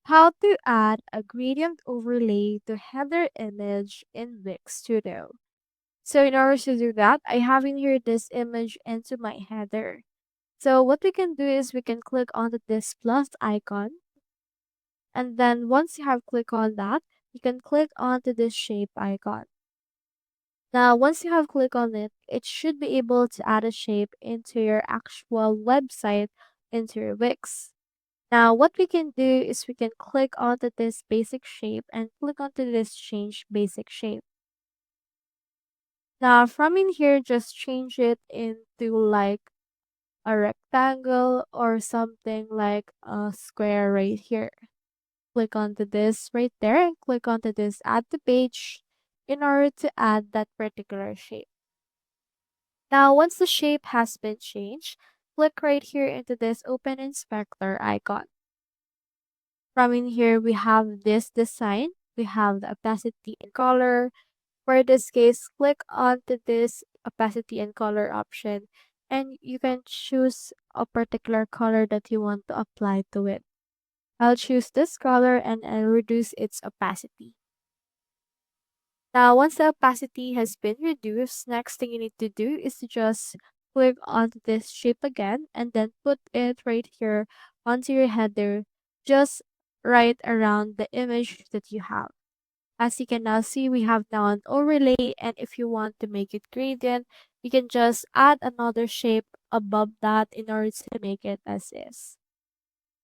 How to add a gradient overlay to header image in Wix Studio. So in order to do that, I have in here this image into my header. So what we can do is we can click onto this plus icon, and then once you have clicked on that, you can click onto this shape icon. Now, once you have clicked on it, it should be able to add a shape into your actual website into your Wix. Now, what we can do is we can click onto this basic shape and click onto this change basic shape. Now, from in here, just change it into like a rectangle or something like a square right here. Click onto this right there and click onto this add to page in order to add that particular shape. Now, once the shape has been changed, click right here into this open inspector icon. From in here, we have this design. We have the opacity and color. For this case, click onto this opacity and color option and you can choose a particular color that you want to apply to it. I'll choose this color and I'll reduce its opacity. Now, once the opacity has been reduced, next thing you need to do is to just click onto this shape again and then put it right here onto your header, just right around the image that you have. As you can now see, we have now an overlay, and if you want to make it gradient, you can just add another shape above that in order to make it as is.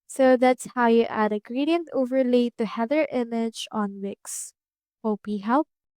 So that's how you add a gradient overlay to header image on Wix. Hope you helped.